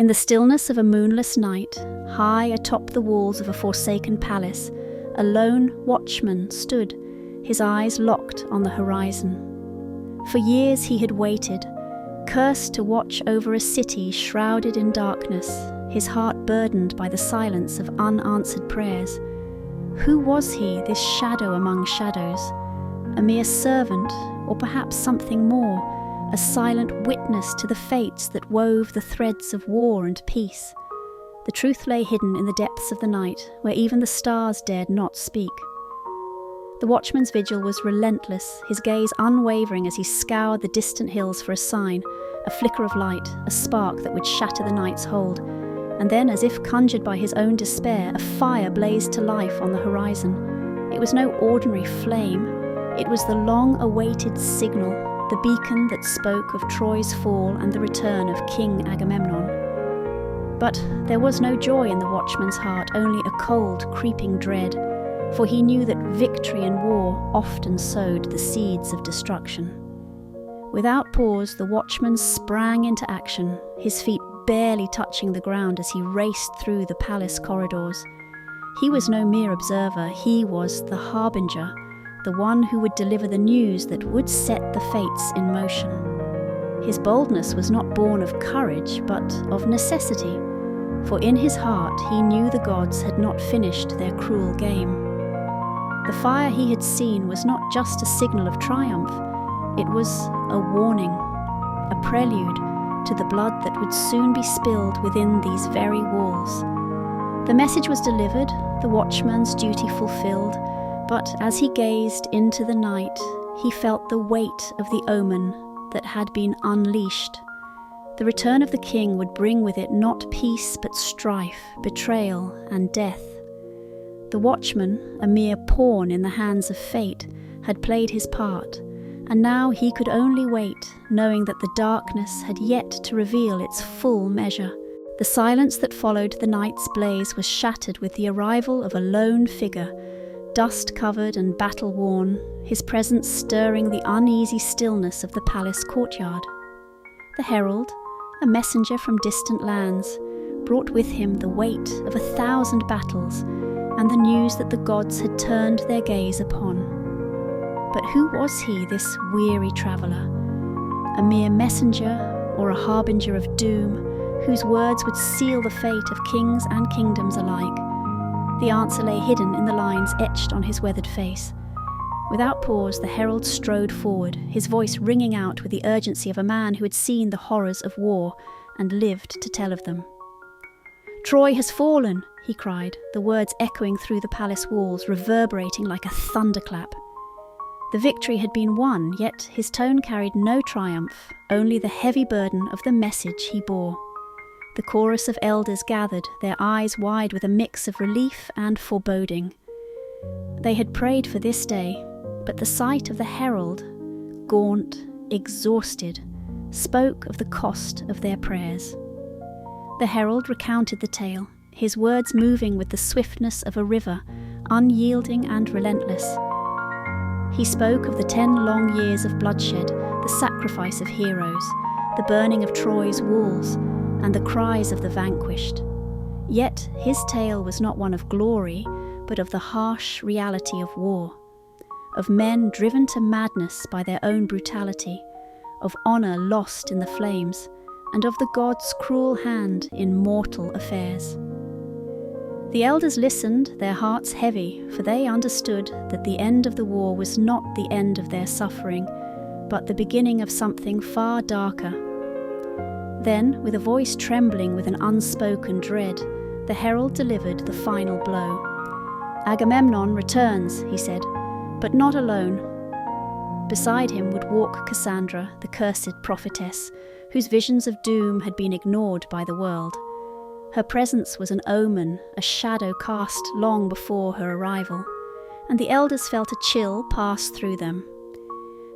In the stillness of a moonless night, high atop the walls of a forsaken palace, a lone watchman stood, his eyes locked on the horizon. For years he had waited, cursed to watch over a city shrouded in darkness, his heart burdened by the silence of unanswered prayers. Who was he, this shadow among shadows? A mere servant, or perhaps something more, a silent witness to the fates that wove the threads of war and peace. The truth lay hidden in the depths of the night, where even the stars dared not speak. The watchman's vigil was relentless, his gaze unwavering as he scoured the distant hills for a sign, a flicker of light, a spark that would shatter the night's hold. And then, as if conjured by his own despair, a fire blazed to life on the horizon. It was no ordinary flame. It was the long-awaited signal, the beacon that spoke of Troy's fall and the return of King Agamemnon. But there was no joy in the watchman's heart, only a cold, creeping dread, for he knew that victory in war often sowed the seeds of destruction. Without pause, the watchman sprang into action, his feet barely touching the ground as he raced through the palace corridors. He was no mere observer, he was the harbinger, the one who would deliver the news that would set the fates in motion. His boldness was not born of courage, but of necessity, for in his heart he knew the gods had not finished their cruel game. The fire he had seen was not just a signal of triumph, it was a warning, a prelude to the blood that would soon be spilled within these very walls. The message was delivered, the watchman's duty fulfilled, but as he gazed into the night, he felt the weight of the omen that had been unleashed. The return of the king would bring with it not peace but strife, betrayal, and death. The watchman, a mere pawn in the hands of fate, had played his part, and now he could only wait, knowing that the darkness had yet to reveal its full measure. The silence that followed the night's blaze was shattered with the arrival of a lone figure, dust-covered and battle-worn, his presence stirring the uneasy stillness of the palace courtyard. The herald, a messenger from distant lands, brought with him the weight of 1,000 battles and the news that the gods had turned their gaze upon. But who was he, this weary traveller? A mere messenger or a harbinger of doom, whose words would seal the fate of kings and kingdoms alike? The answer lay hidden in the lines etched on his weathered face. Without pause, the herald strode forward, his voice ringing out with the urgency of a man who had seen the horrors of war and lived to tell of them. "Troy has fallen," he cried, the words echoing through the palace walls, reverberating like a thunderclap. The victory had been won, yet his tone carried no triumph, only the heavy burden of the message he bore. The chorus of elders gathered, their eyes wide with a mix of relief and foreboding. They had prayed for this day, but the sight of the herald, gaunt, exhausted, spoke of the cost of their prayers. The herald recounted the tale, his words moving with the swiftness of a river, unyielding and relentless. He spoke of the 10 long years of bloodshed, the sacrifice of heroes, the burning of Troy's walls, and the cries of the vanquished. Yet his tale was not one of glory, but of the harsh reality of war, of men driven to madness by their own brutality, of honour lost in the flames, and of the gods' cruel hand in mortal affairs. The elders listened, their hearts heavy, for they understood that the end of the war was not the end of their suffering, but the beginning of something far darker. Then, with a voice trembling with an unspoken dread, the herald delivered the final blow. "Agamemnon returns," he said, "but not alone." Beside him would walk Cassandra, the cursed prophetess, whose visions of doom had been ignored by the world. Her presence was an omen, a shadow cast long before her arrival, and the elders felt a chill pass through them.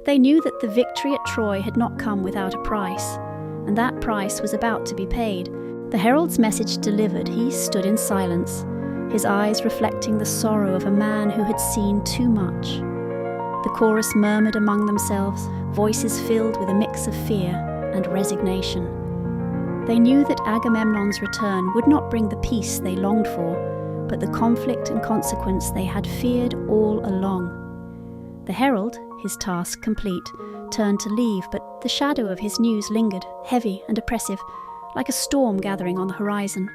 They knew that the victory at Troy had not come without a price, and that price was about to be paid. The herald's message delivered, he stood in silence, his eyes reflecting the sorrow of a man who had seen too much. The chorus murmured among themselves, voices filled with a mix of fear and resignation. They knew that Agamemnon's return would not bring the peace they longed for, but the conflict and consequence they had feared all along. The herald, his task complete, turned to leave, but the shadow of his news lingered, heavy and oppressive, like a storm gathering on the horizon.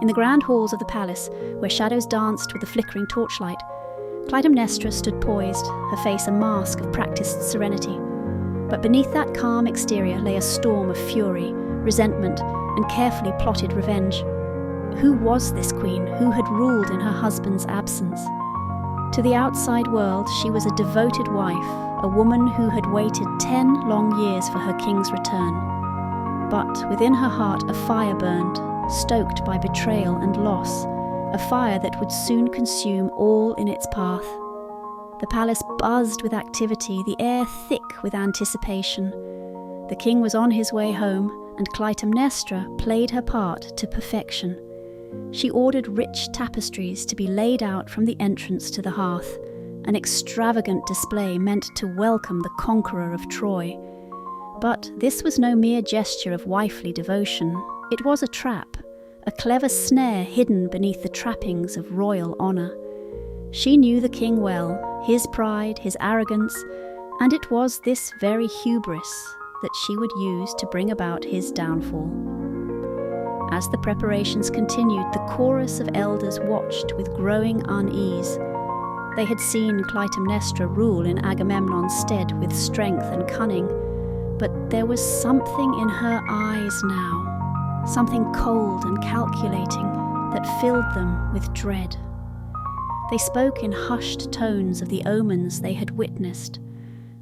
In the grand halls of the palace, where shadows danced with the flickering torchlight, Clytemnestra stood poised, her face a mask of practiced serenity. But beneath that calm exterior lay a storm of fury, resentment, and carefully plotted revenge. Who was this queen who had ruled in her husband's absence? To the outside world, she was a devoted wife, a woman who had waited 10 long years for her king's return. But within her heart a fire burned, stoked by betrayal and loss, a fire that would soon consume all in its path. The palace buzzed with activity, the air thick with anticipation. The king was on his way home, and Clytemnestra played her part to perfection. She ordered rich tapestries to be laid out from the entrance to the hearth, an extravagant display meant to welcome the conqueror of Troy. But this was no mere gesture of wifely devotion. It was a trap, a clever snare hidden beneath the trappings of royal honour. She knew the king well, his pride, his arrogance, and it was this very hubris that she would use to bring about his downfall. As the preparations continued, the chorus of elders watched with growing unease. They had seen Clytemnestra rule in Agamemnon's stead with strength and cunning, but there was something in her eyes now, something cold and calculating that filled them with dread. They spoke in hushed tones of the omens they had witnessed,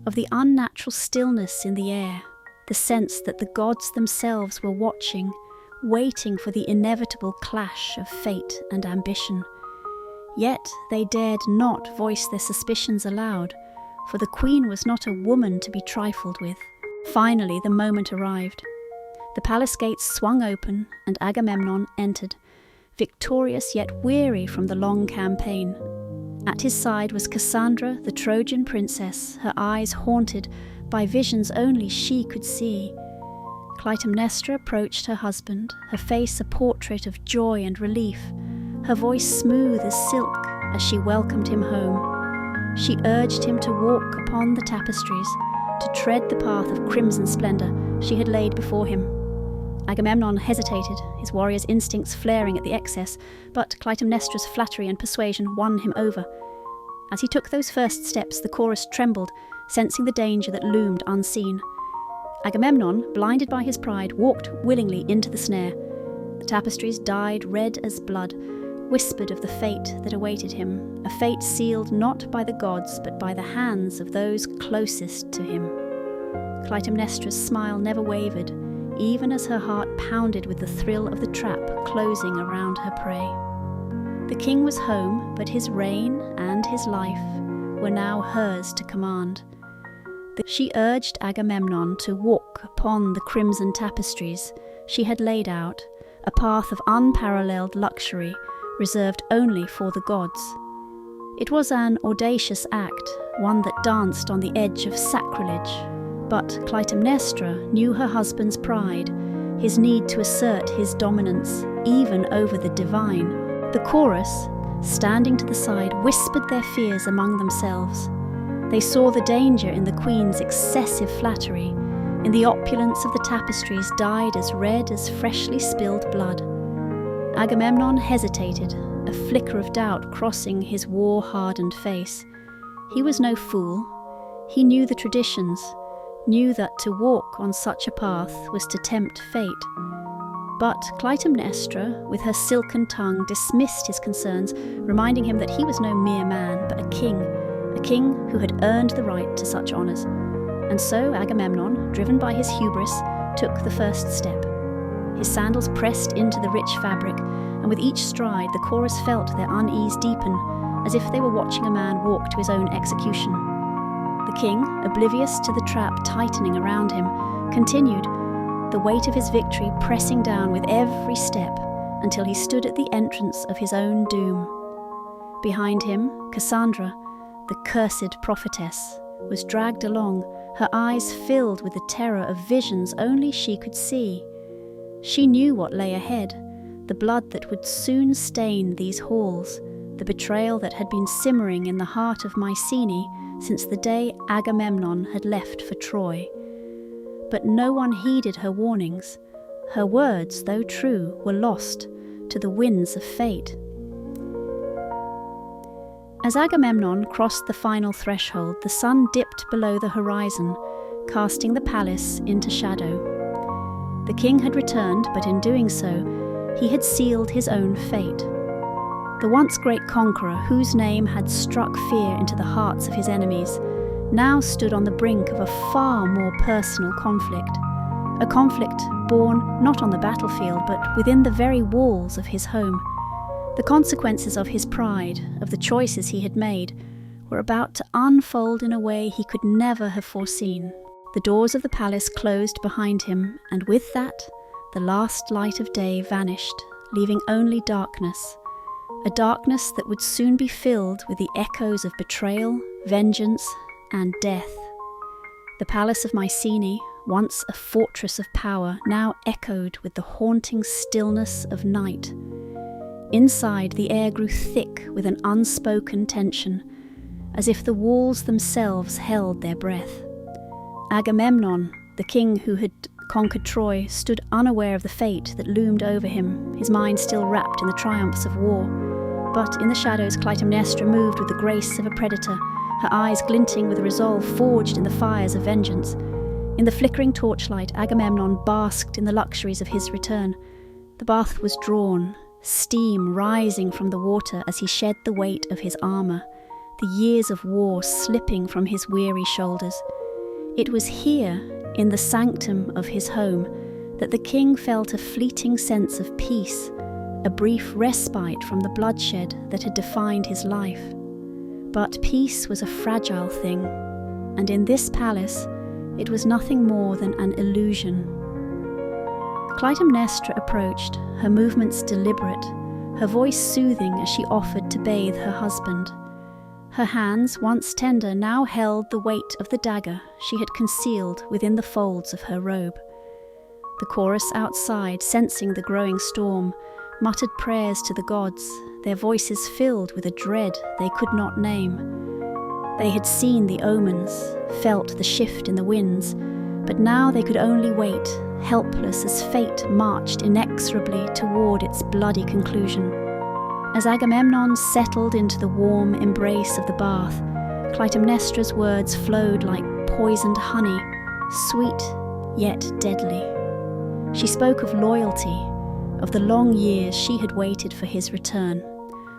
of the unnatural stillness in the air, the sense that the gods themselves were watching, waiting for the inevitable clash of fate and ambition. Yet they dared not voice their suspicions aloud, for the queen was not a woman to be trifled with. Finally, the moment arrived. The palace gates swung open, and Agamemnon entered, victorious yet weary from the long campaign. At his side was Cassandra, the Trojan princess, her eyes haunted by visions only she could see. Clytemnestra approached her husband, her face a portrait of joy and relief, her voice smooth as silk as she welcomed him home. She urged him to walk upon the tapestries, to tread the path of crimson splendour she had laid before him. Agamemnon hesitated, his warrior's instincts flaring at the excess, but Clytemnestra's flattery and persuasion won him over. As he took those first steps, the chorus trembled, sensing the danger that loomed unseen. Agamemnon, blinded by his pride, walked willingly into the snare. The tapestries dyed red as blood, whispered of the fate that awaited him, a fate sealed not by the gods but by the hands of those closest to him. Clytemnestra's smile never wavered, even as her heart pounded with the thrill of the trap closing around her prey. The king was home, but his reign and his life were now hers to command. She urged Agamemnon to walk upon the crimson tapestries she had laid out, a path of unparalleled luxury reserved only for the gods. It was an audacious act, one that danced on the edge of sacrilege, but Clytemnestra knew her husband's pride, his need to assert his dominance even over the divine. The chorus, standing to the side, whispered their fears among themselves. They saw the danger in the queen's excessive flattery, in the opulence of the tapestries dyed as red as freshly spilled blood. Agamemnon hesitated, a flicker of doubt crossing his war-hardened face. He was no fool. He knew the traditions, knew that to walk on such a path was to tempt fate. But Clytemnestra, with her silken tongue, dismissed his concerns, reminding him that he was no mere man, but a king who had earned the right to such honours. And so Agamemnon, driven by his hubris, took the first step. His sandals pressed into the rich fabric, and with each stride the chorus felt their unease deepen, as if they were watching a man walk to his own execution. The king, oblivious to the trap tightening around him, continued, the weight of his victory pressing down with every step until he stood at the entrance of his own doom. Behind him, Cassandra, the cursed prophetess, was dragged along, her eyes filled with the terror of visions only she could see. She knew what lay ahead, the blood that would soon stain these halls, the betrayal that had been simmering in the heart of Mycenae since the day Agamemnon had left for Troy. But no one heeded her warnings. Her words, though true, were lost to the winds of fate. As Agamemnon crossed the final threshold, the sun dipped below the horizon, casting the palace into shadow. The king had returned, but in doing so, he had sealed his own fate. The once great conqueror, whose name had struck fear into the hearts of his enemies, now stood on the brink of a far more personal conflict. A conflict born not on the battlefield, but within the very walls of his home. The consequences of his pride, of the choices he had made, were about to unfold in a way he could never have foreseen. The doors of the palace closed behind him, and with that, the last light of day vanished, leaving only darkness. A darkness that would soon be filled with the echoes of betrayal, vengeance, and death. The palace of Mycenae, once a fortress of power, now echoed with the haunting stillness of night. Inside, the air grew thick with an unspoken tension, as if the walls themselves held their breath. Agamemnon, the king who had conquered Troy, stood unaware of the fate that loomed over him, his mind still wrapped in the triumphs of war. But in the shadows, Clytemnestra moved with the grace of a predator, her eyes glinting with a resolve forged in the fires of vengeance. In the flickering torchlight, Agamemnon basked in the luxuries of his return. The bath was drawn, steam rising from the water as he shed the weight of his armour, the years of war slipping from his weary shoulders. It was here, in the sanctum of his home, that the king felt a fleeting sense of peace, a brief respite from the bloodshed that had defined his life. But peace was a fragile thing, and in this palace it was nothing more than an illusion. Clytemnestra approached, her movements deliberate, her voice soothing as she offered to bathe her husband. Her hands, once tender, now held the weight of the dagger she had concealed within the folds of her robe. The chorus outside, sensing the growing storm, muttered prayers to the gods, their voices filled with a dread they could not name. They had seen the omens, felt the shift in the winds, but now they could only wait, helpless as fate marched inexorably toward its bloody conclusion. As Agamemnon settled into the warm embrace of the bath, Clytemnestra's words flowed like poisoned honey, sweet yet deadly. She spoke of loyalty, of the long years she had waited for his return,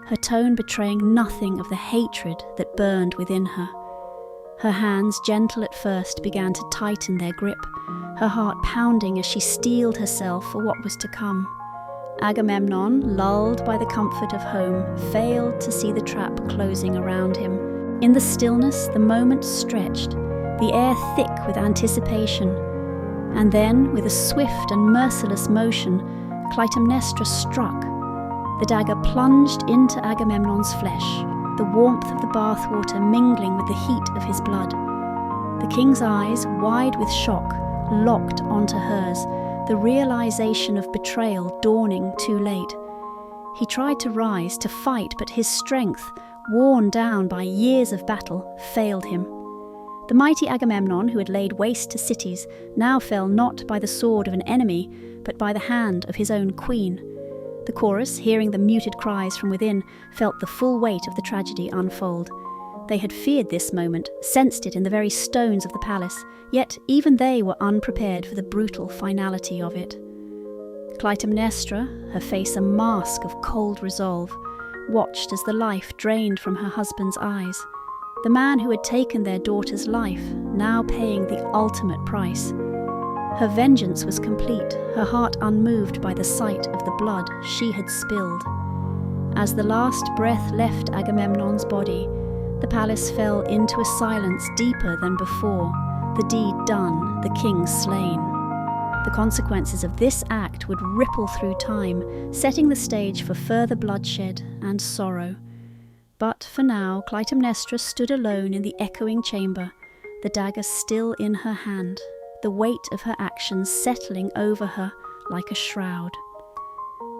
her tone betraying nothing of the hatred that burned within her. Her hands, gentle at first, began to tighten their grip, her heart pounding as she steeled herself for what was to come. Agamemnon, lulled by the comfort of home, failed to see the trap closing around him. In the stillness, the moment stretched, the air thick with anticipation, and then, with a swift and merciless motion, Clytemnestra struck. The dagger plunged into Agamemnon's flesh, the warmth of the bathwater mingling with the heat of his blood. The king's eyes, wide with shock, locked onto hers, the realization of betrayal dawning too late. He tried to rise, to fight, but his strength, worn down by years of battle, failed him. The mighty Agamemnon, who had laid waste to cities, now fell not by the sword of an enemy, but by the hand of his own queen. The chorus, hearing the muted cries from within, felt the full weight of the tragedy unfold. They had feared this moment, sensed it in the very stones of the palace, yet even they were unprepared for the brutal finality of it. Clytemnestra, her face a mask of cold resolve, watched as the life drained from her husband's eyes. The man who had taken their daughter's life, now paying the ultimate price. Her vengeance was complete, her heart unmoved by the sight of the blood she had spilled. As the last breath left Agamemnon's body, the palace fell into a silence deeper than before, the deed done, the king slain. The consequences of this act would ripple through time, setting the stage for further bloodshed and sorrow. But for now, Clytemnestra stood alone in the echoing chamber, the dagger still in her hand, the weight of her actions settling over her like a shroud.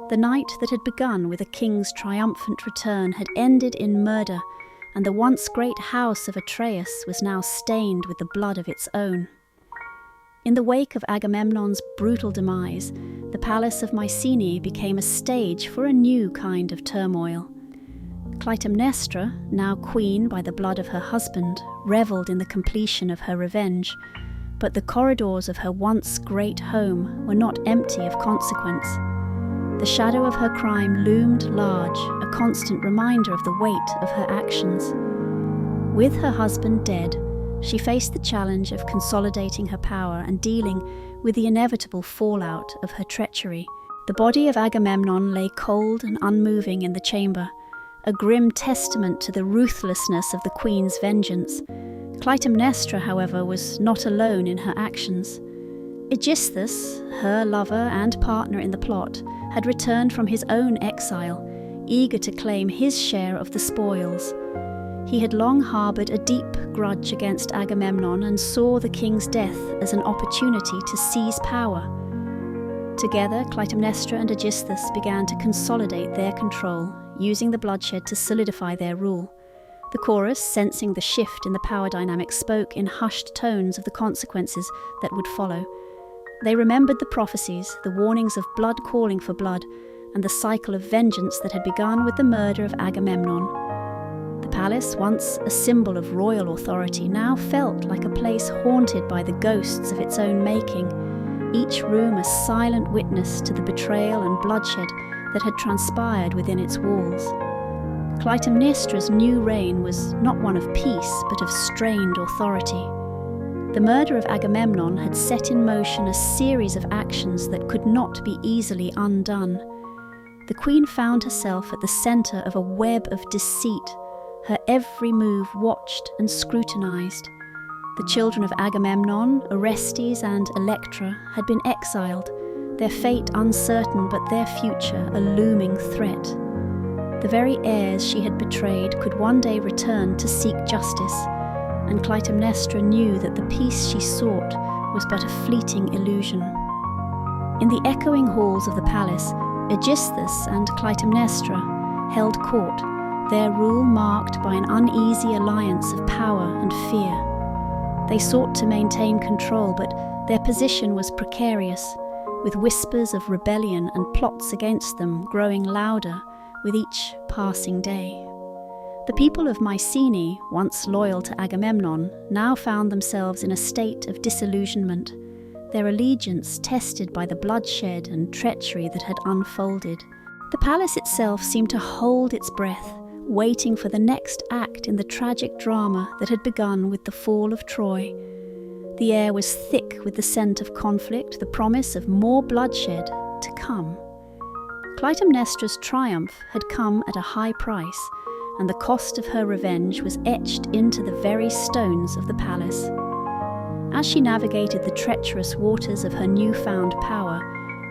The night that had begun with a king's triumphant return had ended in murder, and the once great house of Atreus was now stained with the blood of its own. In the wake of Agamemnon's brutal demise, the palace of Mycenae became a stage for a new kind of turmoil. Clytemnestra, now queen by the blood of her husband, revelled in the completion of her revenge, but the corridors of her once great home were not empty of consequence. The shadow of her crime loomed large, a constant reminder of the weight of her actions. With her husband dead, she faced the challenge of consolidating her power and dealing with the inevitable fallout of her treachery. The body of Agamemnon lay cold and unmoving in the chamber, a grim testament to the ruthlessness of the queen's vengeance. Clytemnestra, however, was not alone in her actions. Aegisthus, her lover and partner in the plot, had returned from his own exile, eager to claim his share of the spoils. He had long harboured a deep grudge against Agamemnon and saw the king's death as an opportunity to seize power. Together, Clytemnestra and Aegisthus began to consolidate their control, using the bloodshed to solidify their rule. The chorus, sensing the shift in the power dynamic, spoke in hushed tones of the consequences that would follow. They remembered the prophecies, the warnings of blood calling for blood, and the cycle of vengeance that had begun with the murder of Agamemnon. The palace, once a symbol of royal authority, now felt like a place haunted by the ghosts of its own making, each room a silent witness to the betrayal and bloodshed that had transpired within its walls. Clytemnestra's new reign was not one of peace, but of strained authority. The murder of Agamemnon had set in motion a series of actions that could not be easily undone. The queen found herself at the centre of a web of deceit, her every move watched and scrutinized. The children of Agamemnon, Orestes and Electra, had been exiled, their fate uncertain but their future a looming threat. The very heirs she had betrayed could one day return to seek justice, and Clytemnestra knew that the peace she sought was but a fleeting illusion. In the echoing halls of the palace, Aegisthus and Clytemnestra held court, their rule marked by an uneasy alliance of power and fear. They sought to maintain control, but their position was precarious, with whispers of rebellion and plots against them growing louder with each passing day. The people of Mycenae, once loyal to Agamemnon, now found themselves in a state of disillusionment, their allegiance tested by the bloodshed and treachery that had unfolded. The palace itself seemed to hold its breath, waiting for the next act in the tragic drama that had begun with the fall of Troy. The air was thick with the scent of conflict, the promise of more bloodshed to come. Clytemnestra's triumph had come at a high price, and the cost of her revenge was etched into the very stones of the palace. As she navigated the treacherous waters of her newfound power,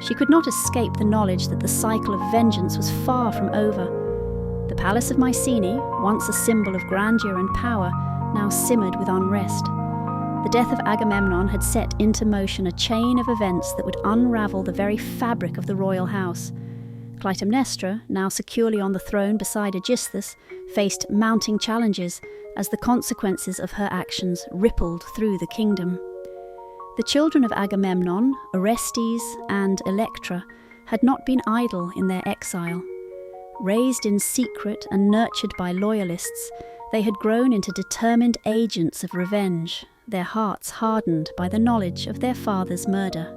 she could not escape the knowledge that the cycle of vengeance was far from over. The palace of Mycenae, once a symbol of grandeur and power, now simmered with unrest. The death of Agamemnon had set into motion a chain of events that would unravel the very fabric of the royal house. Clytemnestra, now securely on the throne beside Aegisthus, faced mounting challenges as the consequences of her actions rippled through the kingdom. The children of Agamemnon, Orestes and Electra, had not been idle in their exile. Raised in secret and nurtured by loyalists, they had grown into determined agents of revenge, their hearts hardened by the knowledge of their father's murder.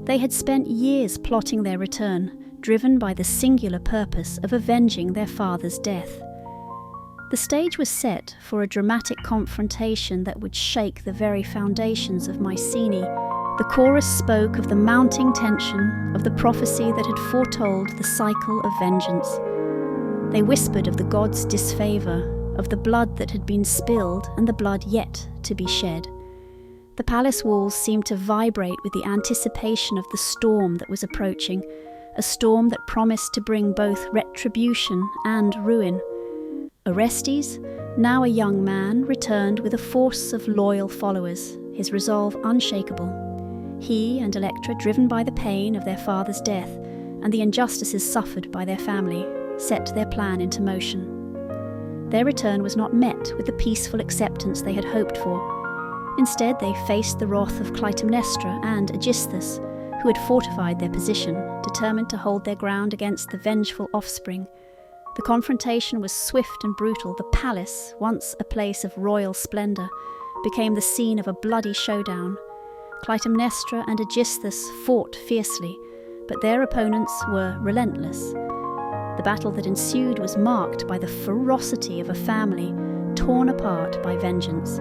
They had spent years plotting their return, driven by the singular purpose of avenging their father's death. The stage was set for a dramatic confrontation that would shake the very foundations of Mycenae. The chorus spoke of the mounting tension, of the prophecy that had foretold the cycle of vengeance. They whispered of the gods' disfavour, of the blood that had been spilled and the blood yet to be shed. The palace walls seemed to vibrate with the anticipation of the storm that was approaching, a storm that promised to bring both retribution and ruin. Orestes, now a young man, returned with a force of loyal followers, his resolve unshakable. He and Electra, driven by the pain of their father's death and the injustices suffered by their family, set their plan into motion. Their return was not met with the peaceful acceptance they had hoped for. Instead, they faced the wrath of Clytemnestra and Aegisthus, who had fortified their position, determined to hold their ground against the vengeful offspring. The confrontation was swift and brutal. The palace, once a place of royal splendour, became the scene of a bloody showdown. Clytemnestra and Aegisthus fought fiercely, but their opponents were relentless. The battle that ensued was marked by the ferocity of a family torn apart by vengeance.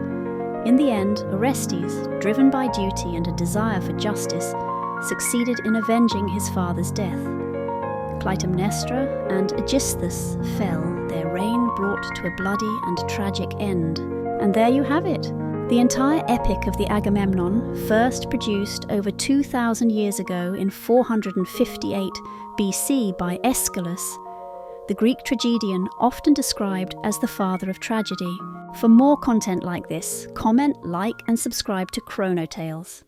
In the end, Orestes, driven by duty and a desire for justice, succeeded in avenging his father's death. Clytemnestra and Aegisthus fell, their reign brought to a bloody and tragic end. And there you have it, the entire epic of the Agamemnon, first produced over 2,000 years ago in 458 BC by Aeschylus, the Greek tragedian often described as the father of tragedy. For more content like this, comment, like and subscribe to Chronotales.